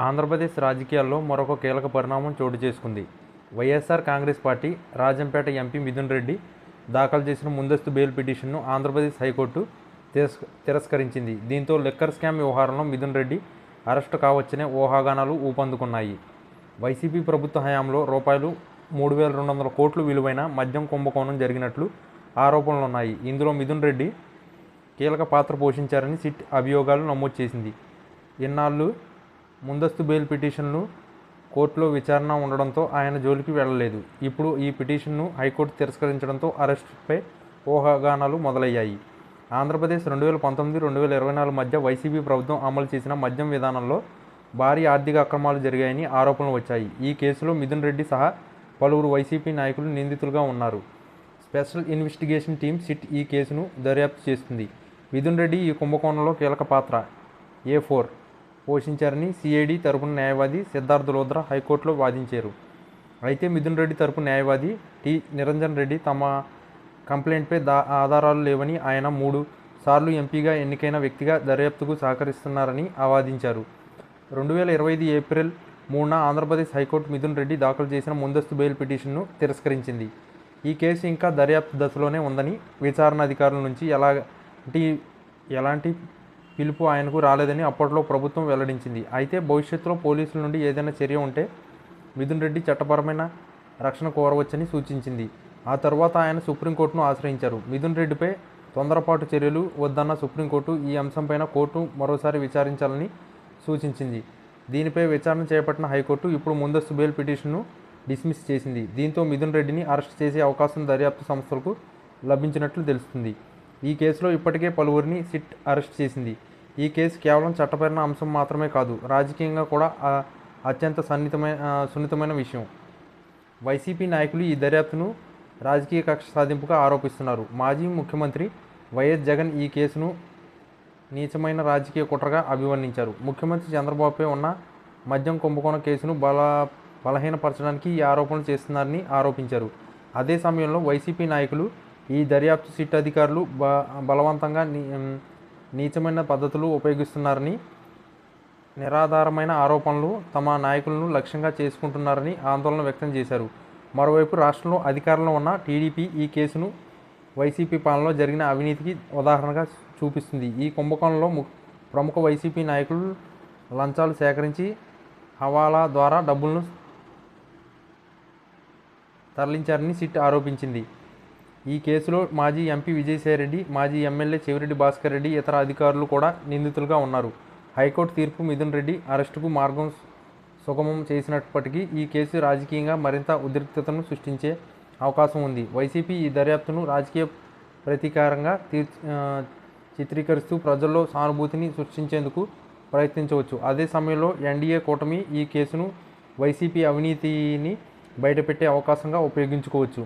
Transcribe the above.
ఆంధ్రప్రదేశ్ రాజకీయాల్లో మరొక కీలక పరిణామం చోటు చేసుకుంది. వైఎస్ఆర్ కాంగ్రెస్ పార్టీ రాజంపేట ఎంపీ మిథున్ రెడ్డి దాఖలు చేసిన ముందస్తు బెయిల్ పిటిషన్ను ఆంధ్రప్రదేశ్ హైకోర్టు తిరస్కరించింది. దీంతో లిక్కర్ స్కామ్ వ్యవహారంలో మిథున్ రెడ్డి అరెస్టు కావచ్చనే ఊహాగానాలు ఊపందుకున్నాయి. వైసీపీ ప్రభుత్వ హయాంలో రూ. 3,200 కోట్లు విలువైన మద్యం కుంభకోణం జరిగినట్లు ఆరోపణలున్నాయి. ఇందులో మిథున్ రెడ్డి కీలక పాత్ర పోషించారని సిట్ అభియోగాలు నమోదు చేసింది. ఇన్నాళ్లు ముందస్తు బెయిల్ పిటిషన్లు కోర్టులో విచారణ ఉండడంతో ఆయన జోలికి వెళ్లలేదు. ఇప్పుడు ఈ పిటిషన్ను హైకోర్టు తిరస్కరించడంతో అరెస్టుపై ఊహాగానాలు మొదలయ్యాయి. ఆంధ్రప్రదేశ్ 2019-2024 మధ్య వైసీపీ ప్రభుత్వం అమలు చేసిన మద్యం విధానంలో భారీ ఆర్థిక అక్రమాలు జరిగాయని ఆరోపణలు వచ్చాయి. ఈ కేసులో మిథున్ రెడ్డి సహా పలువురు వైసీపీ నాయకులు నిందితులుగా ఉన్నారు. స్పెషల్ ఇన్వెస్టిగేషన్ టీం సిట్ ఈ కేసును దర్యాప్తు చేస్తుంది. మిథున్ రెడ్డి ఈ కుంభకోణంలో కీలక పాత్ర A4 పోషించారని సిఐడి తరపున న్యాయవాది సిద్ధార్థ లోద్రా హైకోర్టులో వాదించారు. అయితే మిథున్ రెడ్డి తరపు న్యాయవాది టి. నిరంజన్ రెడ్డి తమ కంప్లైంట్పై ఆధారాలు లేవని, ఆయన 3 సార్లు ఎంపీగా ఎన్నికైన వ్యక్తిగా దర్యాప్తుకు సహకరిస్తున్నారని వాదించారు. 2025 ఏప్రిల్ 3న ఆంధ్రప్రదేశ్ హైకోర్టు మిథున్ రెడ్డి దాఖలు చేసిన ముందస్తు బెయిల్ పిటిషన్ను తిరస్కరించింది. ఈ కేసు ఇంకా దర్యాప్తు దశలోనే ఉందని, విచారణ అధికారుల నుంచి ఎలాంటి పిలుపు ఆయనకు రాలేదని అప్పట్లో ప్రభుత్వం వెల్లడించింది. అయితే భవిష్యత్తులో పోలీసుల నుండి ఏదైనా చర్య ఉంటే మిథున్ రెడ్డి చట్టపరమైన రక్షణ కోరవచ్చని సూచించింది. ఆ తర్వాత ఆయన సుప్రీంకోర్టును ఆశ్రయించారు. మిథున్ రెడ్డిపై తొందరపాటు చర్యలు వద్దన్న సుప్రీంకోర్టు ఈ అంశంపైన కోర్టు మరోసారి విచారించాలని సూచించింది. దీనిపై విచారణ చేపట్టిన హైకోర్టు ఇప్పుడు ముందస్తు బెయిల్ పిటిషన్ను డిస్మిస్ చేసింది. దీంతో మిథున్ రెడ్డిని అరెస్ట్ చేసే అవకాశం దర్యాప్తు సంస్థలకు లభించినట్లు తెలుస్తుంది. ఈ కేసులో ఇప్పటికే పలువురిని సిట్ అరెస్ట్ చేసింది. ఈ కేసు కేవలం చట్టపరమైన అంశం మాత్రమే కాదు, రాజకీయంగా కూడా అత్యంత సున్నితమైన విషయం. వైసీపీ నాయకులు ఈ దర్యాప్తును రాజకీయ కక్ష సాధింపుగా ఆరోపిస్తున్నారు. మాజీ ముఖ్యమంత్రి వైఎస్ జగన్ ఈ కేసును నీచమైన రాజకీయ కుట్రగా అభివర్ణించారు. ముఖ్యమంత్రి చంద్రబాబుపై ఉన్న మద్యం కుంభకోణం కేసును బలహీనపరచడానికి ఈ ఆరోపణలు చేస్తున్నారని ఆరోపించారు. అదే సమయంలో వైసీపీ నాయకులు ఈ దర్యాప్తు సిట్ అధికారులు బలవంతంగా నీచమైన పద్ధతులు ఉపయోగిస్తున్నారని, నిరాధారమైన ఆరోపణలు తమ నాయకులను లక్ష్యంగా చేసుకుంటున్నారని ఆందోళన వ్యక్తం చేశారు. మరోవైపు రాష్ట్రంలో అధికారంలో ఉన్న టీడీపీ ఈ కేసును వైసీపీ పాలనలో జరిగిన అవినీతికి ఉదాహరణగా చూపిస్తుంది. ఈ కుంభకోణంలో ప్రముఖ వైసీపీ నాయకులు లంచాలు సేకరించి హవాలా ద్వారా డబ్బులను తరలించారని సిట్ ఆరోపించింది. ఈ కేసులో మాజీ ఎంపీ విజయసాయిరెడ్డి, మాజీ ఎమ్మెల్యే చెవిరెడ్డి భాస్కర్ రెడ్డి, ఇతర అధికారులు కూడా నిందితులుగా ఉన్నారు. హైకోర్టు తీర్పు మిథున్ రెడ్డి అరెస్టుకు మార్గం సుగమం చేసినప్పటికీ ఈ కేసు రాజకీయంగా మరింత ఉద్రిక్తతను సృష్టించే అవకాశం ఉంది. వైసీపీ ఈ దర్యాప్తును రాజకీయ ప్రతీకారంగా చిత్రీకరిస్తూ ప్రజల్లో సానుభూతిని సృష్టించేందుకు ప్రయత్నించవచ్చు. అదే సమయంలో ఎన్డీఏ కూటమి ఈ కేసును వైసీపీ అవినీతిని బయటపెట్టే అవకాశంగా ఉపయోగించుకోవచ్చు.